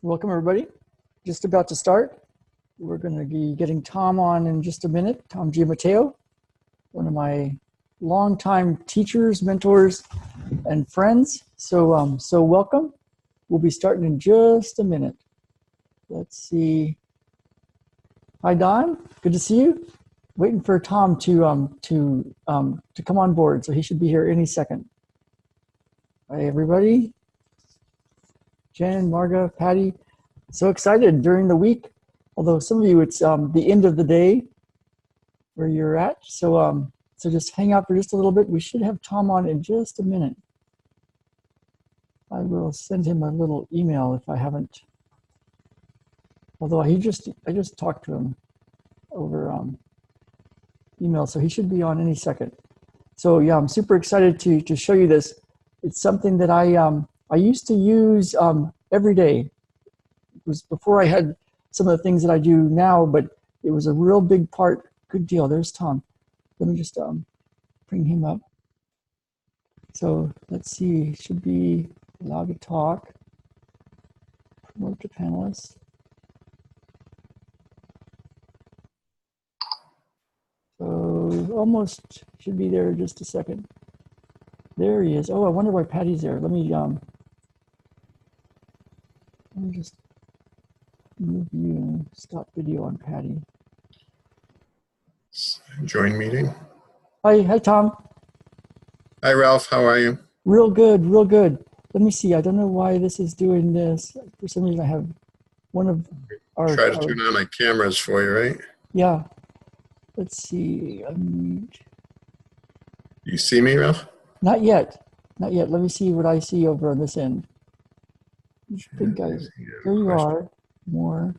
Welcome, everybody. Just about to start. We're going to be getting Tom on in just a minute. Tom Giammatteo, one of my longtime teachers, mentors, and friends. So welcome. We'll be starting in just a minute. Let's see. Hi, Don. Good to see you. Waiting for Tom to come on board, so he should be here any second. Hi, everybody. Jen, Marga, Patty, so excited during the week. Although some of you, it's the end of the day where you're at. So just hang out for just a little bit. We should have Tom on in just a minute. I will send him a little email if I haven't. Although I just talked to him over email, so he should be on any second. So yeah, I'm super excited to show you this. It's something that I used to use every day. It was before I had some of the things that I do now, but it was a real big part. Good deal. There's Tom. Let me just bring him up. So let's see. Should be allowed to talk. Promote to panelists. So almost should be there. Just a second. There he is. Oh, I wonder why Patty's there. Let me just move you and stop video on Patty. Join meeting. Hi, Tom. Hi, Ralph. How are you? Real good, real good. Let me see. I don't know why this is doing this. For some reason, I have one of our. Try to turn on my cameras for you, right? Yeah. Let's see. Unmute. You see me, Ralph? Not yet. Not yet. Let me see what I see over on this end. I think there you are. More.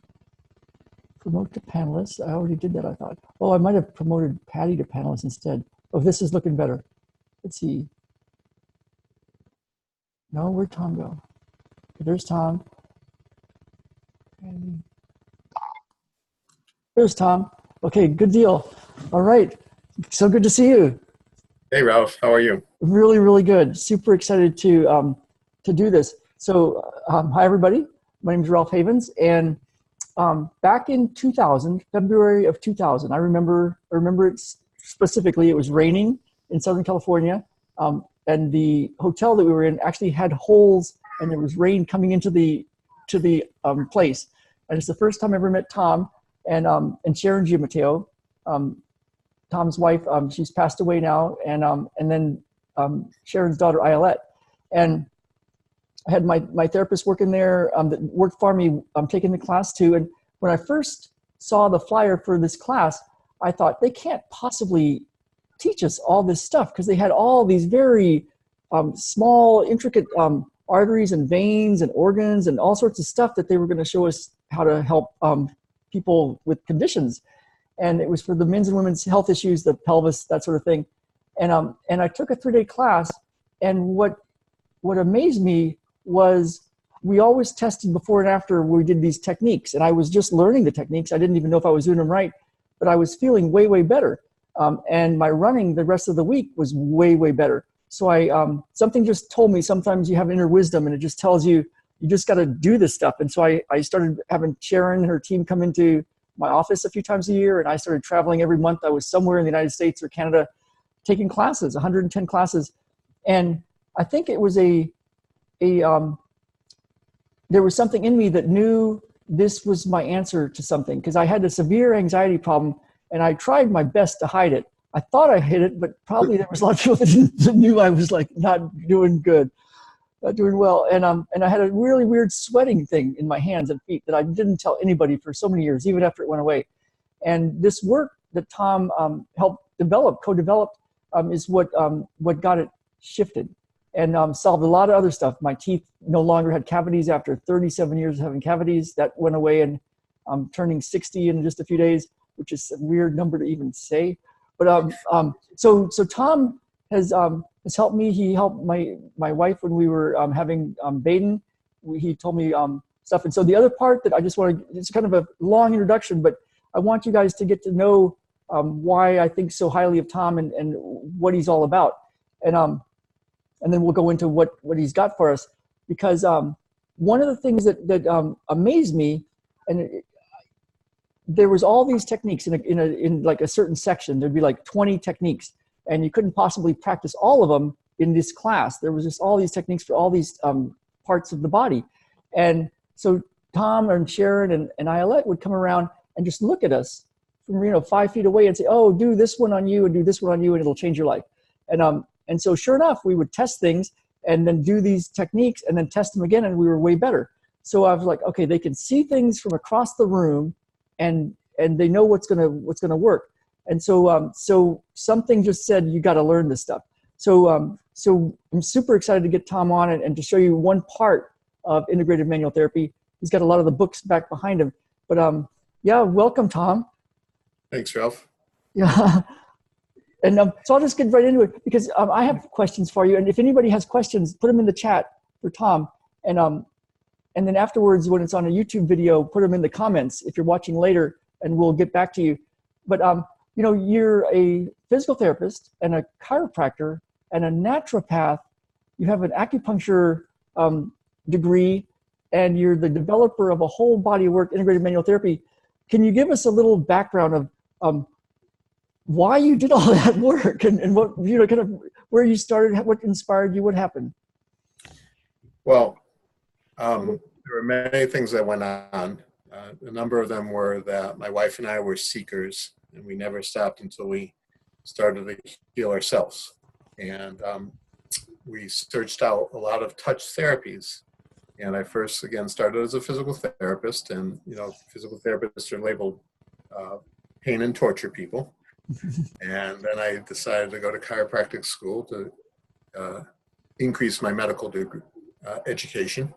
Promote to panelists. I already did that, I thought. Oh, I might have promoted Patty to panelist instead. Oh, this is looking better. Let's see. No, where'd Tom go? Okay, there's Tom. There's Tom. Okay, good deal. All right. So good to see you. Hey, Ralph. How are you? Really, really good. Super excited to do this. So, hi everybody. My name is Ralph Havens, and back in 2000, February of 2000, I remember it specifically. It was raining in Southern California, and the hotel that we were in actually had holes, and there was rain coming into the place. And it's the first time I ever met Tom and Sharon Giammatteo, Tom's wife. She's passed away now, and then Sharon's daughter Iolette. And I had my therapist working there that worked for me. I'm taking the class too. And when I first saw the flyer for this class, I thought they can't possibly teach us all this stuff, because they had all these very small, intricate arteries and veins and organs and all sorts of stuff that they were going to show us how to help people with conditions. And it was for the men's and women's health issues, the pelvis, that sort of thing. And I took a 3-day class, and what amazed me was we always tested before and after we did these techniques, and I was just learning the techniques. I didn't even know if I was doing them right, but I was feeling way, way better. And my running the rest of the week was way, way better. So something just told me sometimes you have inner wisdom, and it just tells you, you just got to do this stuff. And so I started having Sharon and her team come into my office a few times a year, and I started traveling every month. I was somewhere in the United States or Canada taking classes, 110 classes. And I think it was there was something in me that knew this was my answer to something, because I had a severe anxiety problem, and I tried my best to hide it. I thought I hid it, but probably there was a lot of people that knew I was like not doing good, not doing well. And I had a really weird sweating thing in my hands and feet that I didn't tell anybody for so many years, even after it went away. And this work that Tom helped co-developed, is what got it shifted, and solved a lot of other stuff. My teeth no longer had cavities after 37 years of having cavities. That went away, and I'm turning 60 in just a few days, which is a weird number to even say. But so Tom has helped me. He helped my wife when we were having Baden. He told me stuff. And so the other part that I just want to, it's kind of a long introduction, but I want you guys to get to know why I think so highly of Tom and what he's all about. And then we'll go into what he's got for us, because one of the things that amazed me, and there was all these techniques in like a certain section. There'd be like 20 techniques, and you couldn't possibly practice all of them in this class. There was just all these techniques for all these parts of the body. And so Tom and Sharon and Iolette would come around and just look at us from 5 feet away and say, oh, do this one on you and do this one on you, and it'll change your life. And so sure enough, we would test things and then do these techniques and then test them again, and we were way better. So I was like, okay, they can see things from across the room, and they know what's gonna work. And so something just said, you got to learn this stuff. So I'm super excited to get Tom on and to show you one part of integrative manual therapy. He's got a lot of the books back behind him. But yeah, welcome, Tom. Thanks, Ralph. Yeah. And so I'll just get right into it, because I have questions for you. And if anybody has questions, put them in the chat for Tom. And then afterwards, when it's on a YouTube video, put them in the comments if you're watching later, and we'll get back to you. But you're a physical therapist and a chiropractor and a naturopath. You have an acupuncture degree, and you're the developer of a whole body of work, integrated manual therapy. Can you give us a little background of why you did all that work and what, kind of where you started, what inspired you, what happened? Well, there were many things that went on. A number of them were that my wife and I were seekers, and we never stopped until we started to heal ourselves. And we searched out a lot of touch therapies. And I first, again, started as a physical therapist, and physical therapists are labeled pain and torture people. And then I decided to go to chiropractic school to increase my medical degree, education.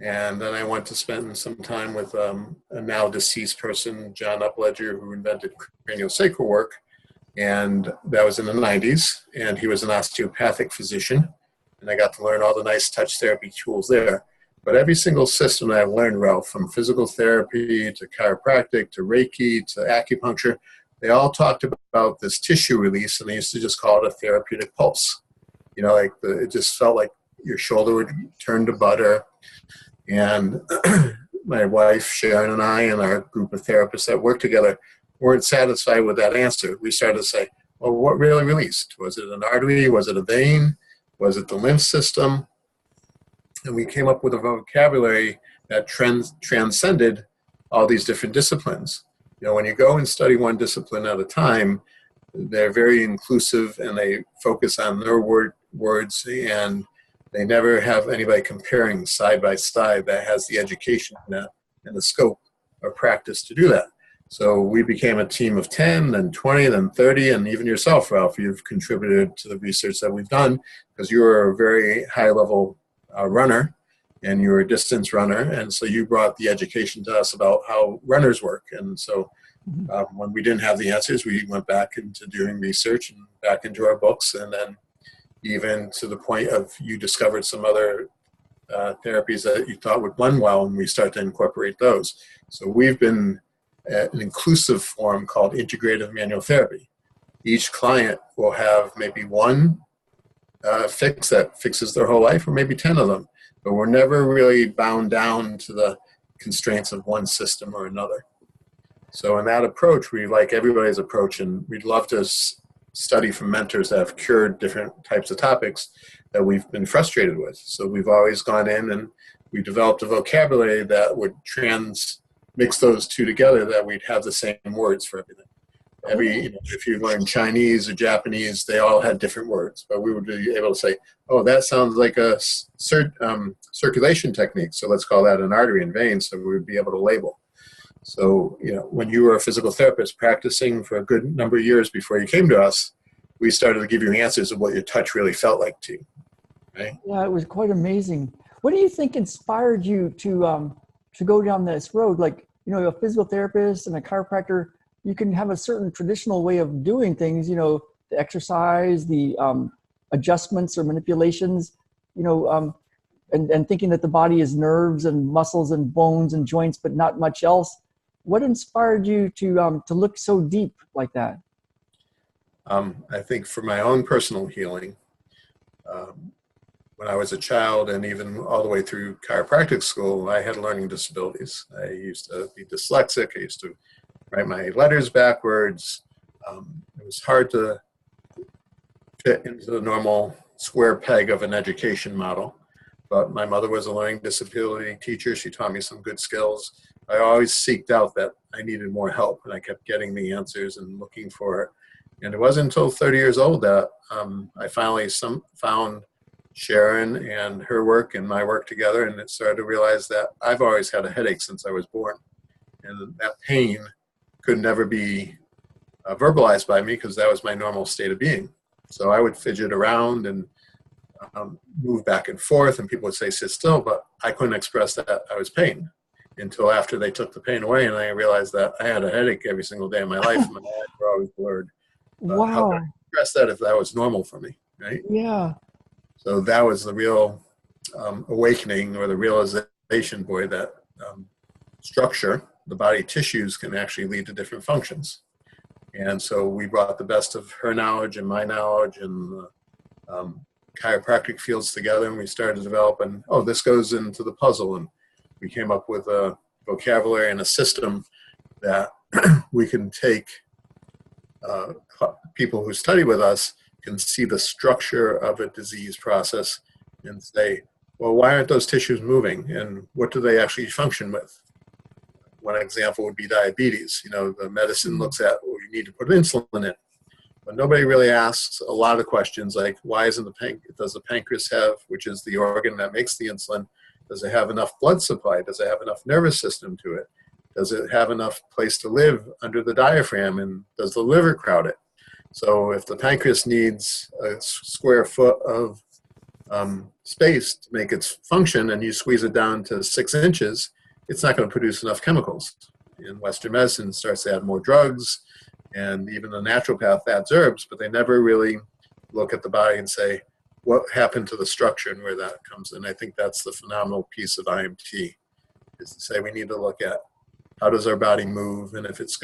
And then I went to spend some time with a now deceased person, John Upledger, who invented craniosacral work. And that was in the 90s. And he was an osteopathic physician. And I got to learn all the nice touch therapy tools there. But every single system that I've learned, Ralph, from physical therapy to chiropractic to Reiki to acupuncture, they all talked about this tissue release, and they used to just call it a therapeutic pulse. It just felt like your shoulder would turn to butter. And my wife, Sharon, and I, and our group of therapists that work together weren't satisfied with that answer. We started to say, well, what really released? Was it an artery? Was it a vein? Was it the lymph system? And we came up with a vocabulary that transcended all these different disciplines. When you go and study one discipline at a time, they're very inclusive, and they focus on their words, and they never have anybody comparing side by side that has the education and the scope of practice to do that. So we became a team of 10, then 20, then 30, and even yourself, Ralph, you've contributed to the research that we've done, because you were a very high-level runner, and you were a distance runner, and so you brought the education to us about how runners work. And so when we didn't have the answers, we went back into doing research and back into our books, and then even to the point of you discovered some other therapies that you thought would blend well, and we start to incorporate those. So we've been at an inclusive form called integrative manual therapy. Each client will have maybe one fix that fixes their whole life, or maybe 10 of them. But we're never really bound down to the constraints of one system or another. So in that approach, we like everybody's approach, and we'd love to study from mentors that have cured different types of topics that we've been frustrated with. So we've always gone in and we developed a vocabulary that would mix those two together, that we'd have the same words for everything. If you learn Chinese or Japanese, they all had different words, but we would be able to say, oh, that sounds like a circulation technique, so let's call that an artery and vein, so we would be able to label. So, when you were a physical therapist practicing for a good number of years before you came to us, we started to give you answers of what your touch really felt like to you, right? Yeah, it was quite amazing. What do you think inspired you to go down this road? Like, a physical therapist and a chiropractor, you can have a certain traditional way of doing things, the exercise, the adjustments or manipulations, and thinking that the body is nerves and muscles and bones and joints, but not much else. What inspired you to look so deep like that? I think for my own personal healing, when I was a child and even all the way through chiropractic school, I had learning disabilities. I used to be dyslexic. I used to write my letters backwards. It was hard to fit into the normal square peg of an education model. But my mother was a learning disability teacher. She taught me some good skills. I always seeked out that I needed more help, and I kept getting the answers and looking for it. And it wasn't until 30 years old that I finally found Sharon and her work and my work together, and it started to realize that I've always had a headache since I was born. And that pain could never be verbalized by me because that was my normal state of being. So I would fidget around and move back and forth, and people would say, sit still, but I couldn't express that I was pain until after they took the pain away, and I realized that I had a headache every single day of my life, and my eyes were always blurred. Wow. How could I express that if that was normal for me, right? Yeah. So that was the real awakening, or the realization, boy, that structure, the body tissues, can actually lead to different functions. And so we brought the best of her knowledge and my knowledge and chiropractic fields together, and we started to develop, and this goes into the puzzle, and we came up with a vocabulary and a system that we can take. People who study with us can see the structure of a disease process and say, well, why aren't those tissues moving, and what do they actually function with? One example would be diabetes. The medicine looks at, well, you need to put insulin in. But nobody really asks a lot of questions like, why does the pancreas have, which is the organ that makes the insulin, does it have enough blood supply? Does it have enough nervous system to it? Does it have enough place to live under the diaphragm? And does the liver crowd it? So if the pancreas needs a square foot of space to make its function, and you squeeze it down to 6 inches, it's not going to produce enough chemicals. In Western medicine, it starts to add more drugs, and even the naturopath adds herbs, but they never really look at the body and say, what happened to the structure and where that comes in. I think that's the phenomenal piece of IMT, is to say we need to look at how does our body move, and if it's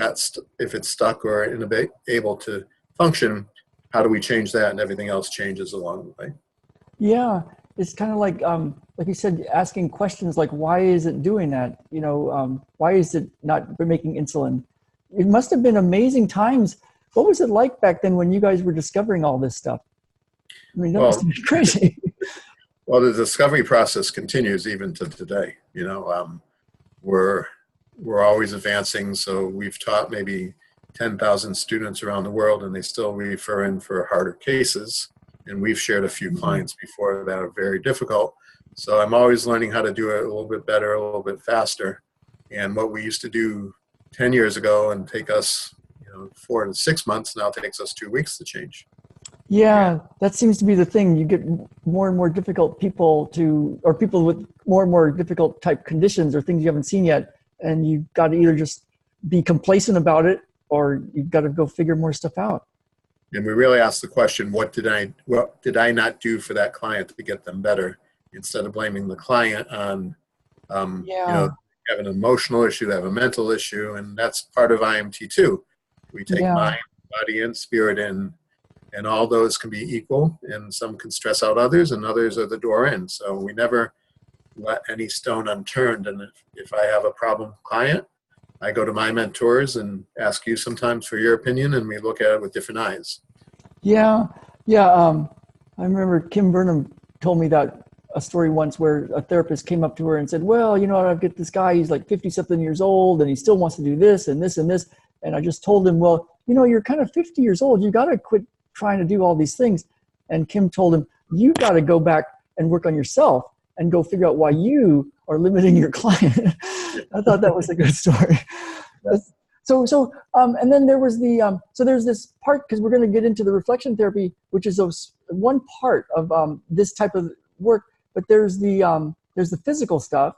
stuck or unable to function, how do we change that, and everything else changes along the way. Yeah, it's kind of like you said, asking questions like, why is it doing that? Why is it not making insulin? It must have been amazing times. What was it like back then when you guys were discovering all this stuff? I mean, that must have been crazy. Well, the discovery process continues even to today. We're always advancing. So we've taught maybe 10,000 students around the world, and they still refer in for harder cases. And we've shared a few clients before that are very difficult. So I'm always learning how to do it a little bit better, a little bit faster. And what we used to do 10 years ago and take us 4 to 6 months, now takes us 2 weeks to change. Yeah, that seems to be the thing. You get more and more difficult people with more and more difficult type conditions or things you haven't seen yet. And you've got to either just be complacent about it, or you've got to go figure more stuff out. And we really ask the question, what did I not do for that client to get them better, instead of blaming the client on, have an emotional issue, they have a mental issue, and that's part of IMT too. We take mind, body, and spirit in, and all those can be equal, and some can stress out others, and others are the door in. So we never let any stone unturned. And if I have a problem client, I go to my mentors and ask you sometimes for your opinion, and we look at it with different eyes. Yeah. I remember Kim Burnham told me that a story once where a therapist came up to her and said, well, I've got this guy, he's like 50-something years old, and he still wants to do this and this and this. And I just told him, well, you're kind of 50 years old. You got to quit trying to do all these things. And Kim told him, you got to go back and work on yourself and go figure out why you are limiting your client. I thought that was a good story. Yeah. So, and then there was so there's this part, because we're going to get into the reflection therapy, which is one part of this type of work, but there's the physical stuff.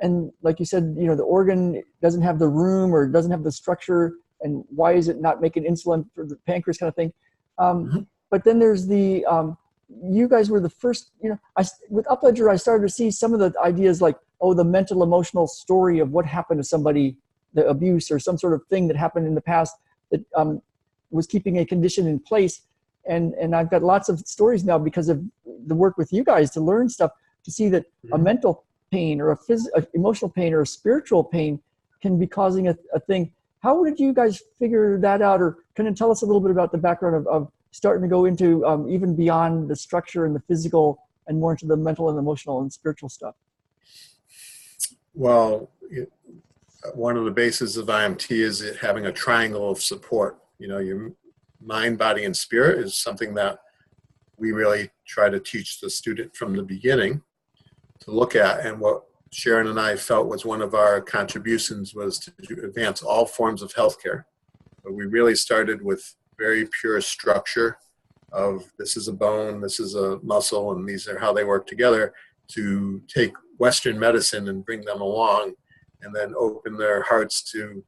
And like you said, the organ doesn't have the room or doesn't have the structure, and why is it not making insulin for the pancreas kind of thing. But then there's you guys were the first, with Upledger, I started to see some of the ideas like, the mental emotional story of what happened to somebody, the abuse or some sort of thing that happened in the past that was keeping a condition in place. And I've got lots of stories now because of the work with you guys to learn stuff, to see that a mental pain or a emotional pain or a spiritual pain can be causing a thing. How did you guys figure that out? Or can you tell us a little bit about the background of starting to go into even beyond the structure and the physical and more into the mental and emotional and spiritual stuff? Well, one of the bases of IMT is it having a triangle of support. You know, your mind, body, and spirit is something that we really try to teach the student from the beginning to look at. And what Sharon and I felt was one of our contributions was to advance all forms of healthcare. But we really started with very pure structure of this is a bone, this is a muscle, and these are how they work together, to take Western medicine and bring them along and then open their hearts to,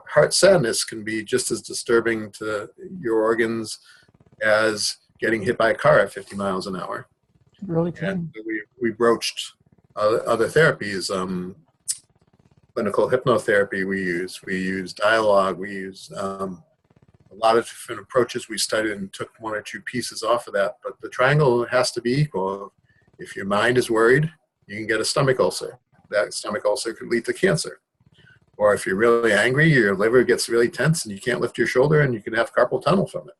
heart sadness can be just as disturbing to your organs as getting hit by a car at 50 miles an hour. Really can. And we broached other therapies, clinical hypnotherapy we use dialogue, we use a lot of different approaches we studied and took one or two pieces off of that. But the triangle has to be equal. If your mind is worried, you can get a stomach ulcer. That stomach ulcer could lead to cancer. Or if you're really angry, your liver gets really tense and you can't lift your shoulder and you can have carpal tunnel from it.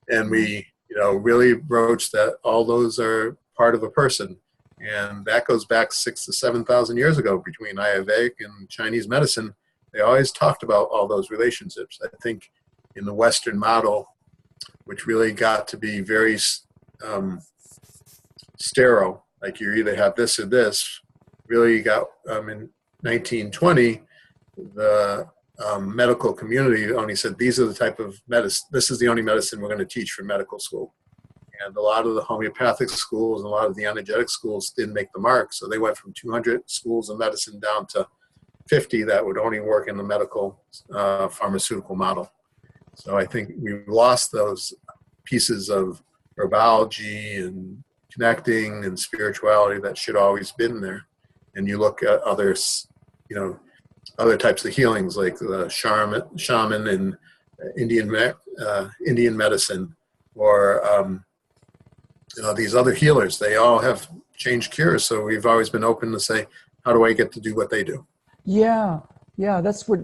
And we, really broach that all those are part of a person. And that goes back 6,000 to 7,000 years ago between Ayurvedic and Chinese medicine. They always talked about all those relationships. I think in the Western model, which really got to be very sterile, like you either have this or this, really got in 1920, the medical community only said, these are the type of medicine, this is the only medicine we're going to teach for medical school. And a lot of the homeopathic schools and a lot of the energetic schools didn't make the mark. So they went from 200 schools of medicine down to 50 that would only work in the medical pharmaceutical model. So I think we've lost those pieces of herbology and connecting and spirituality that should always been there. And you look at others, other types of healings like the shaman and Indian medicine, or these other healers. They all have changed cures. So we've always been open to say, how do I get to do what they do? Yeah, that's what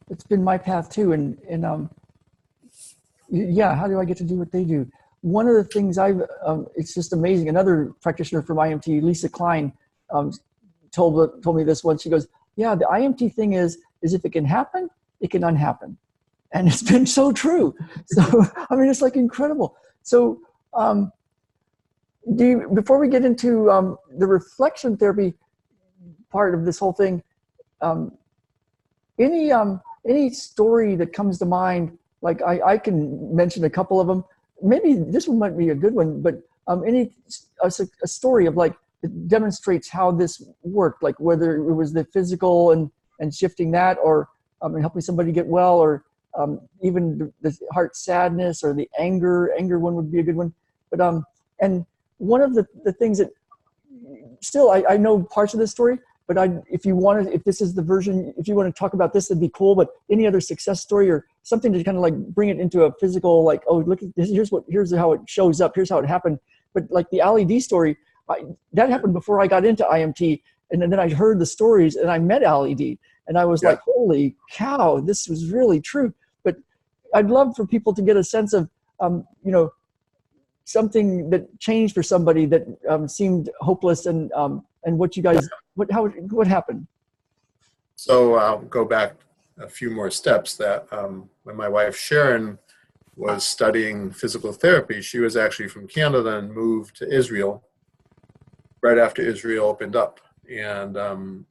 it's been my path too. And how do I get to do what they do? One of the things it's just amazing. Another practitioner from IMT, Lisa Klein, told me this once. She goes, yeah, the IMT thing is if it can happen, it can unhappen. And it's been so true. So, it's like incredible. So before we get into the reflection therapy part of this whole thing, any story that comes to mind, like I can mention a couple of them. Maybe this one might be a good one, but a story of like that demonstrates how this worked, like whether it was the physical and shifting that, or helping somebody get well, or even the heart sadness or the anger one would be a good one. But and one of the things that still I know parts of this story, but if this is the version, if you want to talk about this, that'd be cool. But any other success story or something to kind of like bring it into a physical, like, oh, look at this, here's how it shows up, here's how it happened. But like the LED story, that happened before I got into IMT, and then I heard the stories and I met LED, and I was like, holy cow, this was really true. But I'd love for people to get a sense of, something that changed for somebody that seemed hopeless, and what you guys, what happened? So I'll go back a few more steps. That when my wife Sharon was studying physical therapy, she was actually from Canada and moved to Israel right after Israel opened up. And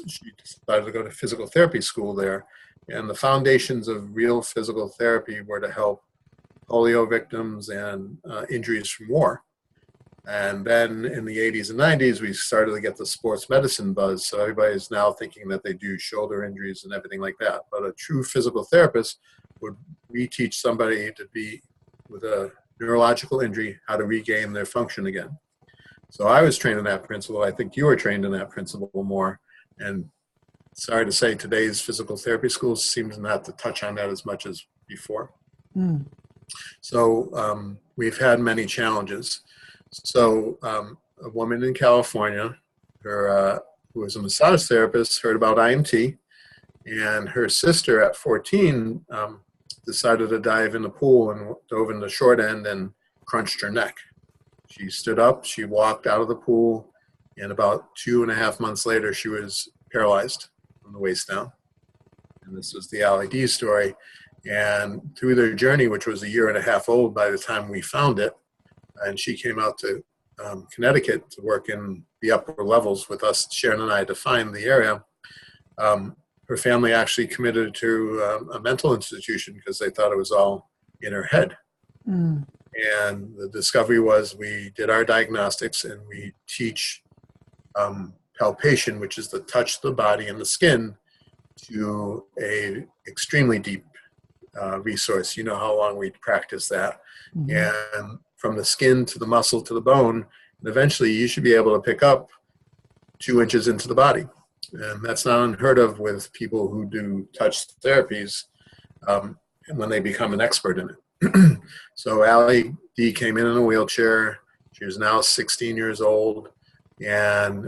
she decided to go to physical therapy school there. And the foundations of real physical therapy were to help polio victims and injuries from war. And then in the 80s and 90s, we started to get the sports medicine buzz. So everybody's now thinking that they do shoulder injuries and everything like that. But a true physical therapist would reteach somebody to be with a neurological injury, how to regain their function again. So I was trained in that principle. I think you were trained in that principle more. And sorry to say, today's physical therapy schools seem not to touch on that as much as before. So we've had many challenges. So a woman in California, who was a massage therapist, heard about IMT, and her sister at 14 decided to dive in the pool and dove in the short end and crunched her neck. She stood up, she walked out of the pool, and about 2.5 months later, she was paralyzed from the waist down. And this was the LID story. And through their journey, which was 1.5 years old by the time we found it, and she came out to Connecticut to work in the upper levels with us, Sharon and I, to find the area. Her family actually committed to a mental institution because they thought it was all in her head. Mm. And the discovery was we did our diagnostics and we teach palpation, which is the touch of the body and the skin, to a extremely deep resource. You know how long we practice that. Mm-hmm. And from the skin to the muscle to the bone, and eventually you should be able to pick up 2 inches into the body. And that's not unheard of with people who do touch therapies and when they become an expert in it. So Allie D came in a wheelchair. She was now 16 years old. And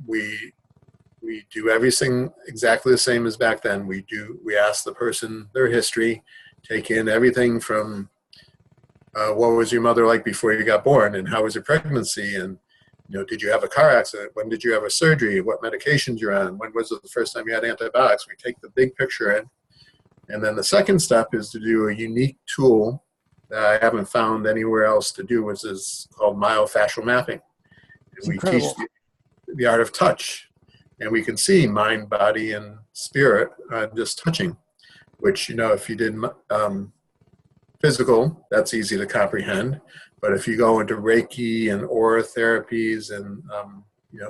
we do everything exactly the same as back then. We ask the person their history, take in everything from what was your mother like before you got born, and how was your pregnancy, and did you have a car accident? When did you have a surgery? What medications you're on? When was it the first time you had antibiotics? We take the big picture in. And then the second step is to do a unique tool that I haven't found anywhere else to do, which is called Myofascial Mapping. And we teach the art of touch. And we can see mind, body, and spirit just touching, which, if you did physical, that's easy to comprehend. But if you go into Reiki and aura therapies and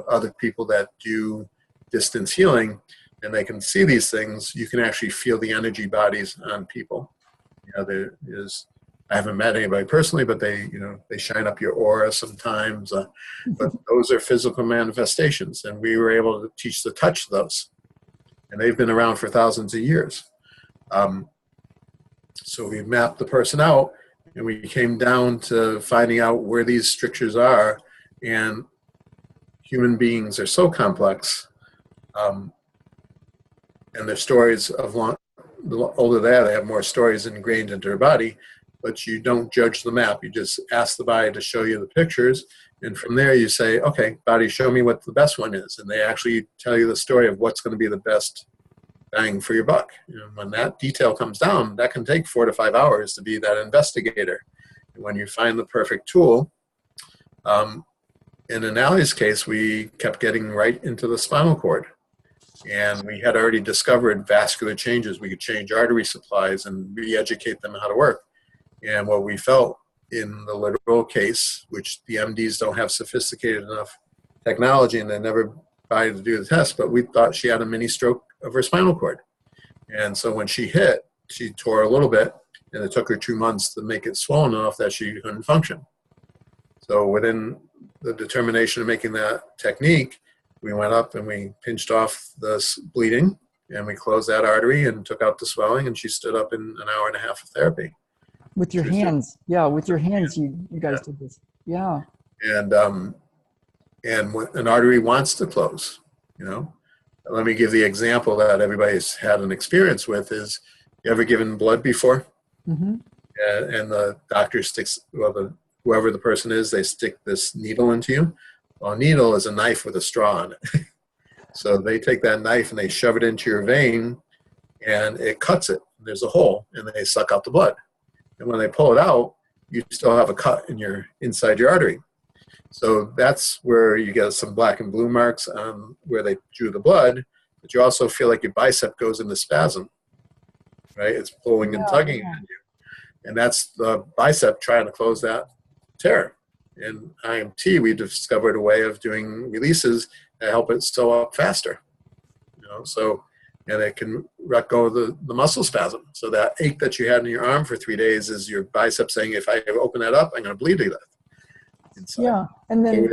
other people that do distance healing, and they can see these things, you can actually feel the energy bodies on people. I haven't met anybody personally, but they shine up your aura sometimes. But those are physical manifestations, and we were able to teach the touch of those, and they've been around for thousands of years. So we mapped the person out. And we came down to finding out where these strictures are, and human beings are so complex, and their stories the older they are, they have more stories ingrained into their body, but you don't judge the map. You just ask the body to show you the pictures, and from there you say, okay, body, show me what the best one is, and they actually tell you the story of what's going to be the best bang for your buck. When that detail comes down, that can take 4 to 5 hours to be that investigator. And when you find the perfect tool, in Allie's case, we kept getting right into the spinal cord. And we had already discovered vascular changes. We could change artery supplies and re-educate them how to work. And what we felt in the literal case, which the MDs don't have sophisticated enough technology and they never buy to do the test, but we thought she had a mini stroke of her spinal cord. And so when she hit, she tore a little bit, and it took her 2 months to make it swollen enough that she couldn't function. So within the determination of making that technique, we went up and we pinched off the bleeding, and we closed that artery and took out the swelling, and she stood up in 1.5 hours of therapy. With your hands. Yeah, with your hands, you guys did this. Yeah. And when an artery wants to close, let me give the example that everybody's had an experience with is, you ever given blood before? Mm-hmm. And the doctor sticks, whoever the person is, they stick this needle into you. Well, a needle is a knife with a straw on it. So they take that knife and they shove it into your vein, and it cuts it. There's a hole, and they suck out the blood. And when they pull it out, you still have a cut inside your artery. So that's where you get some black and blue marks on where they drew the blood, but you also feel like your bicep goes into spasm, right? It's pulling and tugging on you. And that's the bicep trying to close that tear. In IMT, we discovered a way of doing releases that help it sew up faster. And it can let go of the muscle spasm. So that ache that you had in your arm for 3 days is your bicep saying, if I open that up, I'm going to bleed to death. Inside. Yeah, and then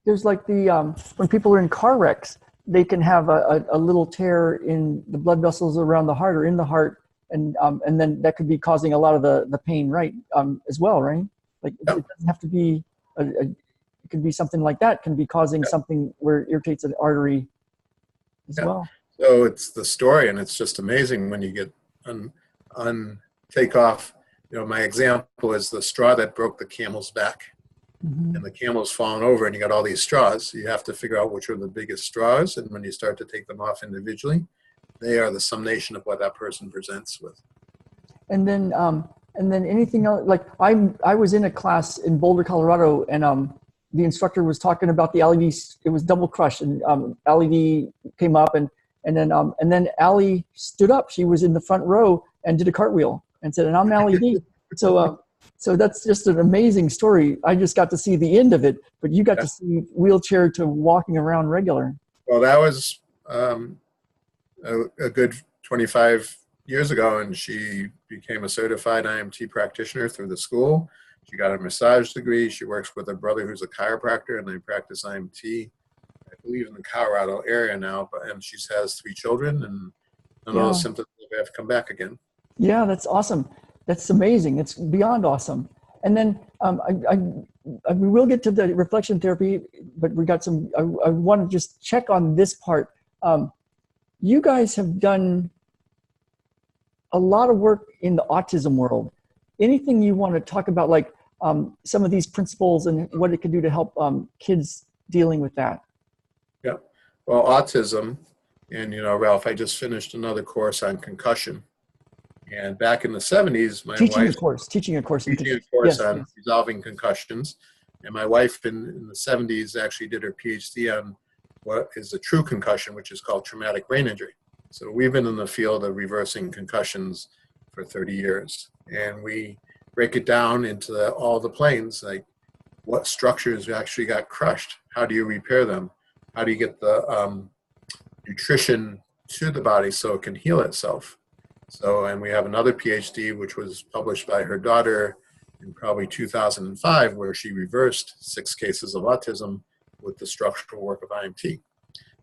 there's like when people are in car wrecks, they can have a little tear in the blood vessels around the heart or in the heart, and then that could be causing a lot of the pain, right? As well, right? Like it doesn't have to be it could be something like that can be causing something where it irritates an artery as well. So it's the story, and it's just amazing when you get take off. You know, my example is the straw that broke the camel's back. And the camel's fallen over and you got all these straws. You have to figure out which are the biggest straws. And when you start to take them off individually, they are the summation of what that person presents with. And then anything else, like I was in a class in Boulder, Colorado, and the instructor was talking about the LED. It was double crush, and LED came up, and then Allie stood up. She was in the front row and did a cartwheel and said, "And I'm LED." So that's just an amazing story. I just got to see the end of it, but you got to see wheelchair to walking around regular. Well, that was a good 25 years ago, and she became a certified IMT practitioner through the school. She got a massage degree. She works with her brother who's a chiropractor, and they practice IMT, I believe, in the Colorado area now. And she has 3 children, and none of those symptoms have come back again. Yeah, that's awesome. That's amazing. It's beyond awesome. And then we will get to the reflection therapy, but we got some, I want to just check on this part. You guys have done a lot of work in the autism world. Anything you want to talk about, like some of these principles and what it could do to help kids dealing with that? Yeah. Well, autism, and you know, Ralph, I just finished another course on concussion. And back in the 70s, my teaching wife a course on resolving concussions. And my wife in the 70s actually did her PhD on what is a true concussion, which is called traumatic brain injury. So we've been in the field of reversing concussions for 30 years. And we break it down into all the planes, like what structures actually got crushed. How do you repair them? How do you get the nutrition to the body so it can heal itself? So, and we have another PhD, which was published by her daughter in probably 2005, where she reversed 6 cases of autism with the structural work of IMT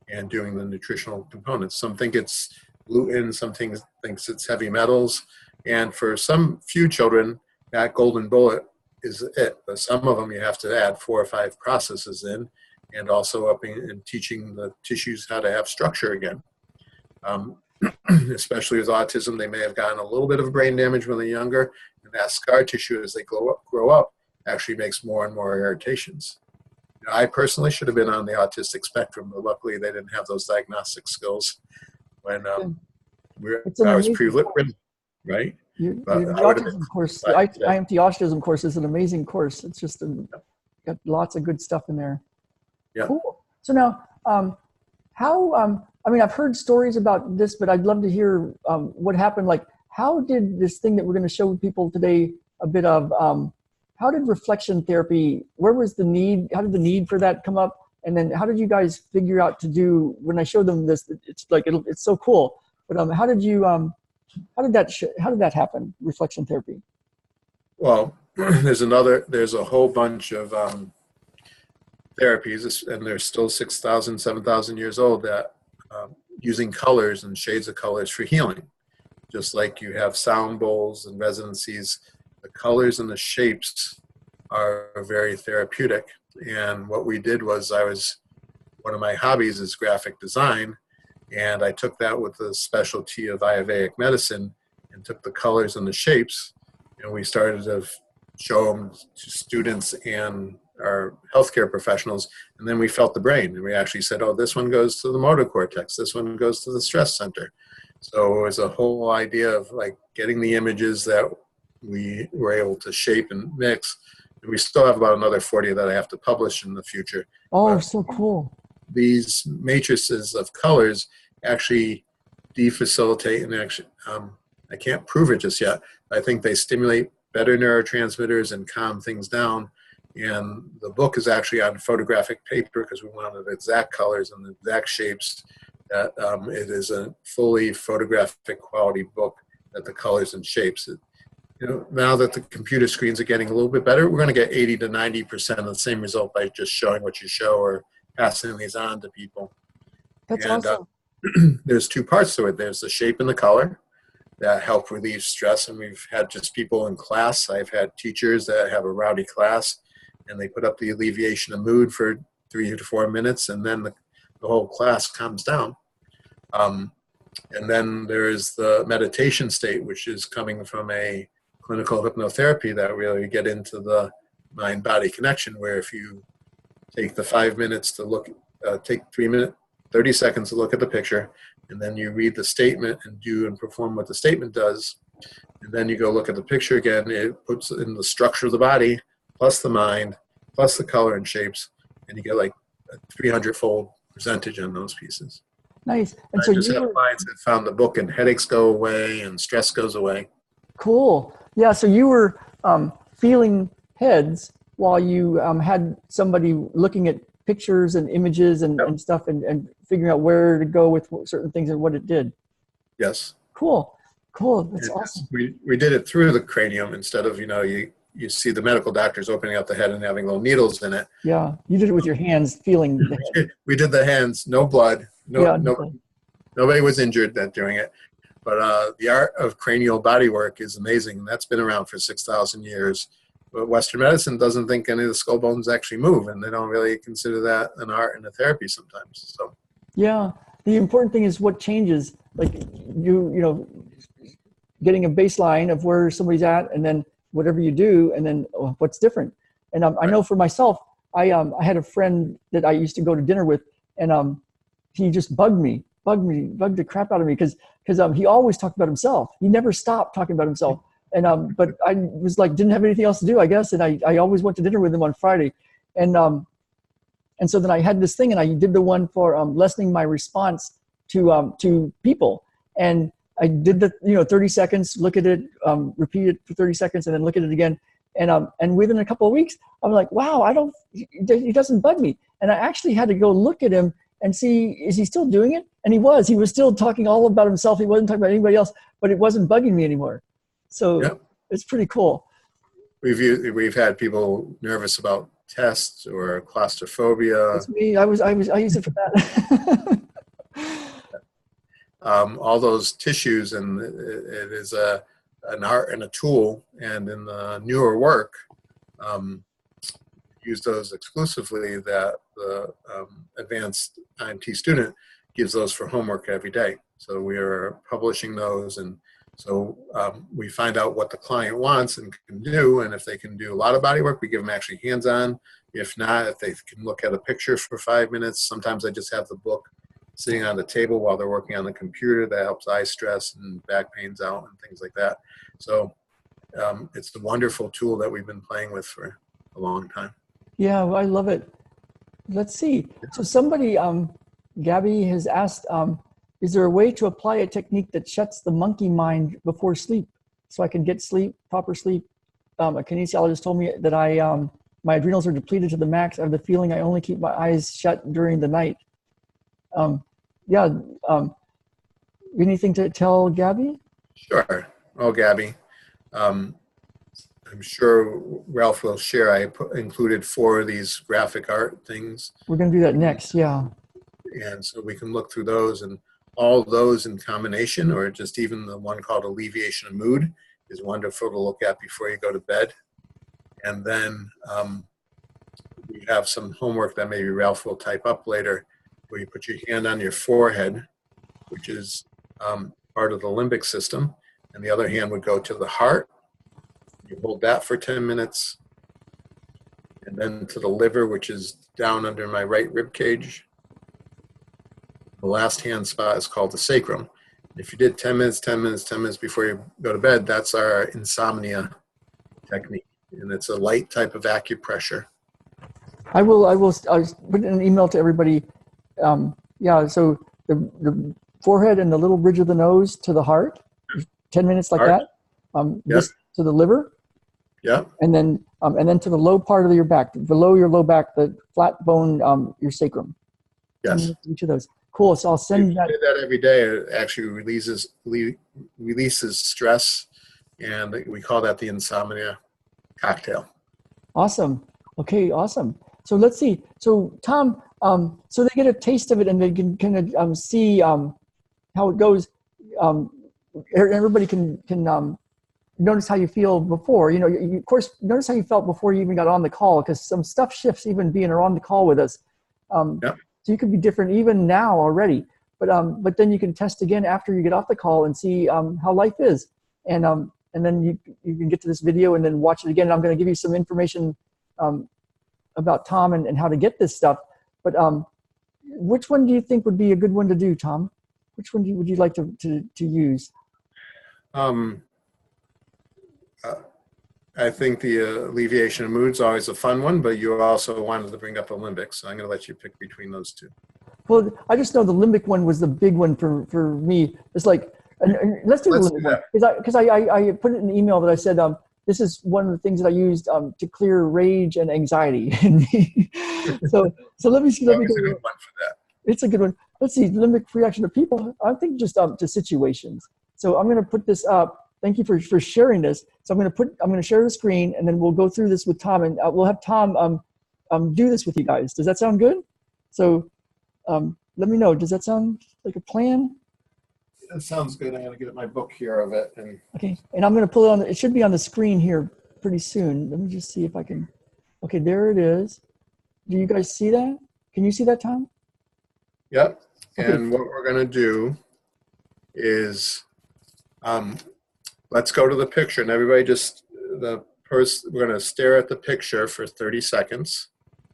and doing the nutritional components. Some think it's gluten, some thinks it's heavy metals. And for some few children, that golden bullet is it. But some of them you have to add 4 or 5 processes in, and also up in teaching the tissues how to have structure again. Especially with autism, they may have gotten a little bit of brain damage when they're younger, and that scar tissue as they grow up actually makes more and more irritations. You know, I personally should have been on the autistic spectrum, but luckily they didn't have those diagnostic skills when I was pre-written, right? The autism course, the IMT autism course is an amazing course. It's just got lots of good stuff in there. Yeah. Cool. So now, I mean, I've heard stories about this, but I'd love to hear what happened. Like, how did this thing that we're going to show people today a bit of, how did reflection therapy, where was the need, how did the need for that come up? And then how did you guys figure out to do, when I showed them this, it's like, it's so cool. But how did that happen, reflection therapy? Well, there's a whole bunch of therapies, and they're still 6,000, 7,000 years old, that using colors and shades of colors for healing. Just like you have sound bowls and resonancies, the colors and the shapes are very therapeutic. And what we did was, one of my hobbies is graphic design, and I took that with the specialty of Ayurvedic medicine and took the colors and the shapes, and we started to show them to students and our healthcare professionals, and then we felt the brain, and we actually said, oh, this one goes to the motor cortex, this one goes to the stress center. So it was a whole idea of like getting the images that we were able to shape and mix, and we still have about another 40 that I have to publish in the future. Oh, so cool. These matrices of colors actually defacilitate, and actually, I can't prove it just yet. I think they stimulate better neurotransmitters and calm things down. And the book is actually on photographic paper because we wanted the exact colors and the exact shapes. That it is a fully photographic quality book, that the colors and shapes. Now that the computer screens are getting a little bit better, we're going to get 80 to 90% of the same result by just showing what you show or passing these on to people. That's awesome. There's 2 parts to it. There's the shape and the color. that help relieve stress. And we've had just people in class. I've had teachers that have a rowdy class, and they put up the alleviation of mood for 3 to 4 minutes, and then the whole class calms down. And then there's the meditation state, which is coming from a clinical hypnotherapy that really get into the mind-body connection, where if you take the 5 minutes to look, take 30 seconds to look at the picture, and then you read the statement and do and perform what the statement does, and then you go look at the picture again, it puts in the structure of the body, plus the mind, plus the color and shapes, and you get like a 300-fold percentage on those pieces. Nice. And I so just have clients that found the book and headaches go away and stress goes away. Cool. Yeah. So you were feeling heads while you had somebody looking at pictures and images and stuff and figuring out where to go with certain things and what it did. Yes. Cool. Cool. That's awesome. We did it through the cranium instead of, you see the medical doctors opening up the head and having little needles in it. Yeah. You did it with your hands, feeling the head. We did the hands, no blood. Nobody was injured doing it. But the art of cranial body work is amazing. That's been around for 6,000 years. But Western medicine doesn't think any of the skull bones actually move, and they don't really consider that an art and a therapy sometimes. So, yeah, the important thing is what changes. Like getting a baseline of where somebody's at, and then whatever you do, and then what's different. And I know for myself, I had a friend that I used to go to dinner with, and he just bugged the crap out of me because he always talked about himself. He never stopped talking about himself. And but I was like, didn't have anything else to do, I guess. And I always went to dinner with him on Friday. And so then I had this thing, and I did the one for lessening my response to people. And I did the 30 seconds, look at it, repeat it for 30 seconds, and then look at it again. And within a couple of weeks, I'm like, wow, he doesn't bug me. And I actually had to go look at him and see, is he still doing it? And he was still talking all about himself. He wasn't talking about anybody else, but it wasn't bugging me anymore. So It's pretty cool. We've had people nervous about tests or claustrophobia. That's me. I use it for that. All those tissues, and it is an art and a tool. And in the newer work, use those exclusively. That the advanced IMT student gives those for homework every day. So we are publishing those, and so we find out what the client wants and can do, and if they can do a lot of body work, we give them actually hands-on. If not, if they can look at a picture for 5 minutes, sometimes I just have the book sitting on the table while they're working on the computer. That helps eye stress and back pains out and things like that. So it's a wonderful tool that we've been playing with for a long time. Yeah, I love it. Let's see. So somebody, Gabby has asked, is there a way to apply a technique that shuts the monkey mind before sleep so I can get sleep, proper sleep? A kinesiologist told me that my adrenals are depleted to the max. I have the feeling I only keep my eyes shut during the night. Anything to tell Gabby? Sure. Oh, Gabby. I'm sure Ralph will share. I included 4 of these graphic art things. We're going to do that next, yeah. And so we can look through those, and all those in combination, or just even the one called Alleviation of Mood, is wonderful to look at before you go to bed. And then we have some homework that maybe Ralph will type up later, where you put your hand on your forehead, which is part of the limbic system, and the other hand would go to the heart. You hold that for 10 minutes, and then to the liver, which is down under my right rib cage. The last hand spot is called the sacrum. If you did 10 minutes, 10 minutes, 10 minutes before you go to bed, that's our insomnia technique. And it's a light type of acupressure. I'll put in an email to everybody. So the forehead and the little bridge of the nose to the heart, 10 minutes like that. This to the liver. Yeah. And then to the low part of your back, below your low back, the flat bone, your sacrum. Yes. Each of those. Cool. So I'll send that. Do that every day. It actually releases stress, and we call that the insomnia cocktail. Awesome. Okay. Awesome. So let's see. So Tom, so they get a taste of it, and they can kind of see how it goes. everybody can notice how you feel before. You know, you, of course, notice how you felt before you even got on the call, because some stuff shifts even being on the call with us. Yep. So you could be different even now already. But then you can test again after you get off the call and see how life is. And then you can get to this video and then watch it again. And I'm going to give you some information about Tom and how to get this stuff. But which one do you think would be a good one to do, Tom? Which one would you like to use? I think the alleviation of mood is always a fun one, but you also wanted to bring up the limbic, so I'm going to let you pick between those two. Well, I just know the limbic one was the big one for me. It's like, and let's do the limbic one. Because I put it in an email that I said, this is one of the things that I used to clear rage and anxiety in me. so let me see. Let me It's a good one for that. It's a good one. Let's see, limbic reaction to people. I think just to situations. So I'm going to put this up. Thank you for sharing this. So I'm going to share the screen, and then we'll go through this with Tom, and we'll have Tom do this with you guys. Does that sound good? So let me know. Does that sound like a plan? That sounds good. I'm going to get my book here of it. And okay, and I'm going to pull it on. It should be on the screen here pretty soon. Let me just see if I can. Okay, there it is. Do you guys see that? Can you see that, Tom? Yep. Okay. And what we're going to do is let's go to the picture, and everybody we're going to stare at the picture for 30 seconds.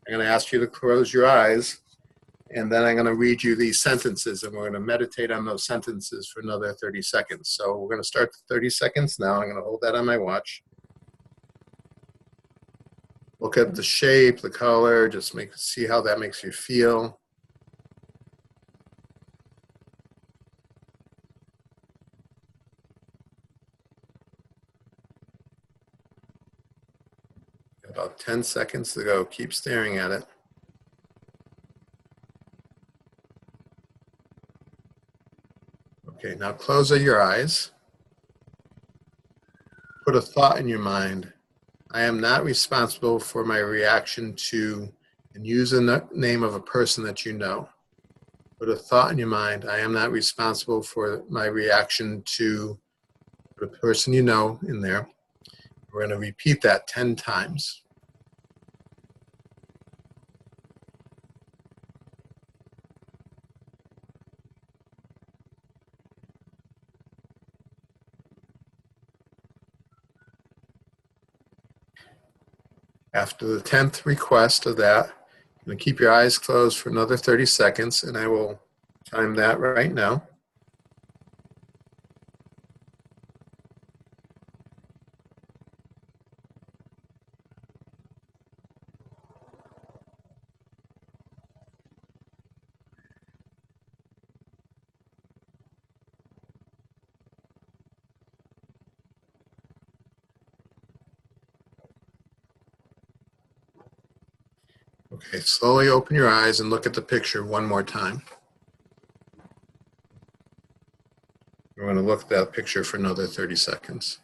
I'm going to ask you to close your eyes, and then I'm going to read you these sentences, and we're going to meditate on those sentences for another 30 seconds. So we're going to start the 30 seconds now. I'm going to hold that on my watch. Look at the shape, the color, just see how that makes you feel. About 10 seconds to go. Keep staring at it. Okay, now close your eyes. Put a thought in your mind. I am not responsible for my reaction to, and use the name of a person that you know. Put a thought in your mind. I am not responsible for my reaction to the person you know in there. We're going to repeat that 10 times. After the 10th request of that, I'm going to keep your eyes closed for another 30 seconds, and I will time that right now. Okay, slowly open your eyes and look at the picture one more time. We're going to look at that picture for another 30 seconds.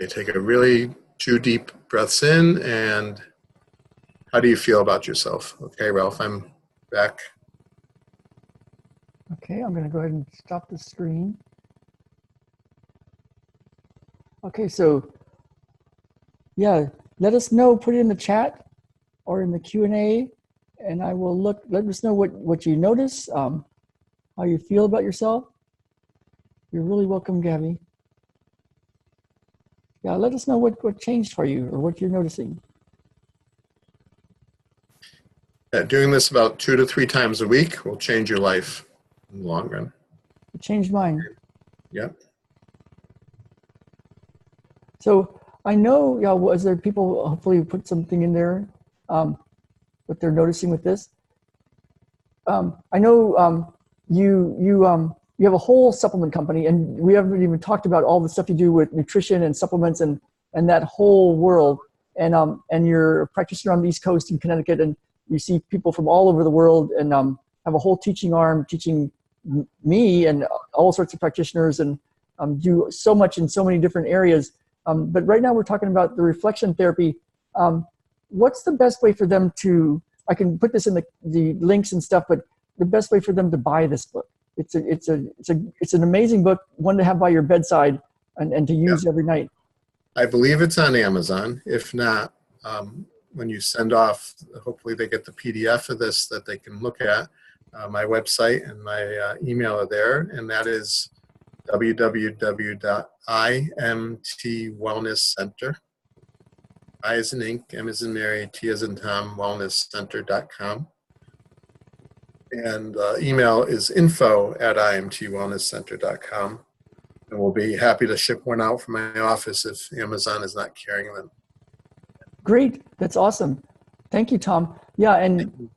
Okay, take a really 2 deep breaths in, and how do you feel about yourself? Okay, Ralph, I'm back. Okay, I'm going to go ahead and stop the screen. Okay, so yeah, let us know, put it in the chat or in the Q&A, and I will let us know what you notice, how you feel about yourself. You're really welcome, Gabby. Yeah, let us know what changed for you or what you're noticing. Doing this about 2 to 3 times a week will change your life in the long run. It changed mine. Yep. So I know, yeah, was there people hopefully put something in there, what they're noticing with this? I know you have a whole supplement company, and we haven't even talked about all the stuff you do with nutrition and supplements and that whole world. And you're a practitioner on the East Coast in Connecticut, and you see people from all over the world, and have a whole teaching arm teaching me and all sorts of practitioners, and do so much in so many different areas. But right now we're talking about the reflection therapy. What's the best way for them to, I can put this in the links and stuff, but the best way for them to buy this book? It's an amazing book, one to have by your bedside and to use every night. I believe it's on Amazon. If not, when you send off, hopefully they get the PDF of this that they can look at. My website and my email are there, and that is www.IMTwellnesscenter. I as in ink, M as in Mary, T as in Tom, wellnesscenter.com. And email is info@imtwellnesscenter.com. And we'll be happy to ship one out from my office if Amazon is not carrying them. Great. That's awesome. Thank you, Tom. Yeah, and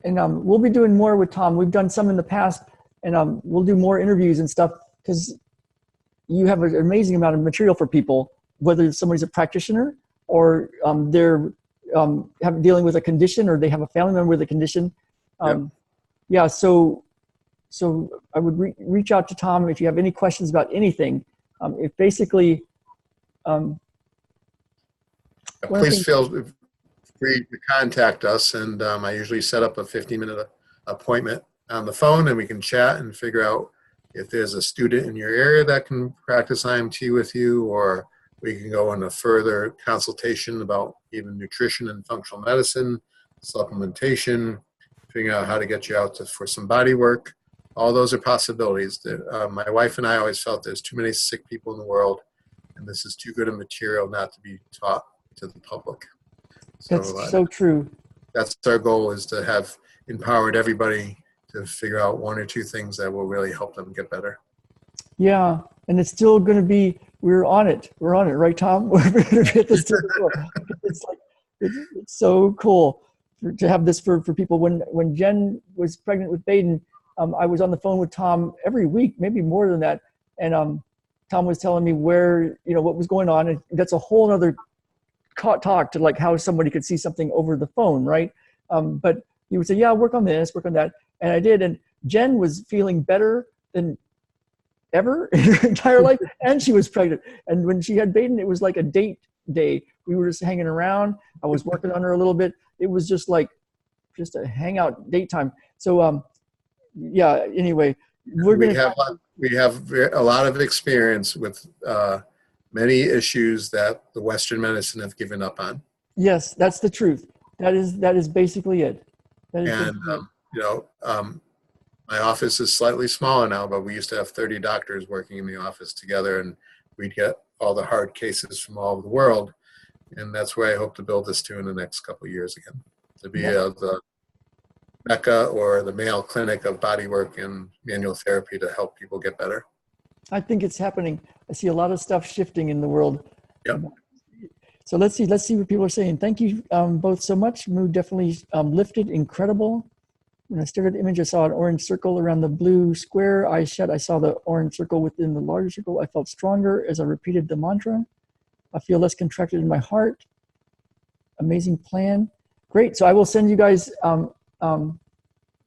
we'll be doing more with Tom. We've done some in the past, and we'll do more interviews and stuff, because you have an amazing amount of material for people, whether somebody's a practitioner or they're dealing with a condition, or they have a family member with a condition. Yeah, so I would reach out to Tom if you have any questions about anything. If basically, please feel free to contact us, and I usually set up a 15-minute appointment on the phone, and we can chat and figure out if there's a student in your area that can practice IMT with you, or we can go into further consultation about even nutrition and functional medicine, supplementation, figuring out how to get you out for some body work. All those are possibilities. My wife and I always felt there's too many sick people in the world, and this is too good a material not to be taught to the public. So, that's so true. That's our goal, is to have empowered everybody to figure out one or two things that will really help them get better. Yeah, and it's still going to be, we're on it, right, Tom? We're going to get this to the floor. It's so cool to have this for people. When Jen was pregnant with Baden, I was on the phone with Tom every week, maybe more than that, and Tom was telling me where, what was going on, and that's a whole other talk to like how somebody could see something over the phone, right? But he would say, yeah, work on this, work on that, and I did, and Jen was feeling better than ever in her entire life, and she was pregnant. And when she had Baden, it was like a date day. We were just hanging around. I was working on her a little bit. It was just a hangout date time. So yeah, anyway, we have a lot of experience with many issues that the Western medicine have given up on. Yes, that's the truth. That is basically it. My office is slightly smaller now, but we used to have 30 doctors working in the office together, and we'd get all the hard cases from all over the world. And that's where I hope to build this to in the next couple of years again, to be the Mecca or the Mayo Clinic of bodywork and manual therapy to help people get better. I think it's happening. I see a lot of stuff shifting in the world. Yep. So let's see what people are saying. Thank you both so much. Mood definitely lifted, incredible. When I stared at the image, I saw an orange circle around the blue square. I saw the orange circle within the larger circle. I felt stronger as I repeated the mantra. I feel less contracted in my heart. Amazing plan. Great. So I will send you guys the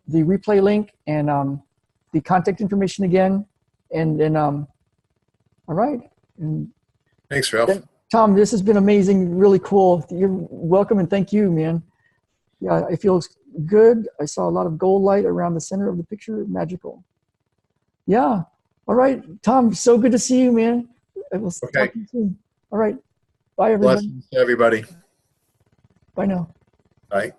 replay link and the contact information again. And then, all right. And thanks, Ralph. Tom, this has been amazing, really cool. You're welcome, and thank you, man. Yeah, it feels good. I saw a lot of gold light around the center of the picture. Magical. Yeah. All right, Tom, so good to see you, man. We'll talk to you soon. All right. Bye, everybody. Blessings to everybody. Bye now. Bye.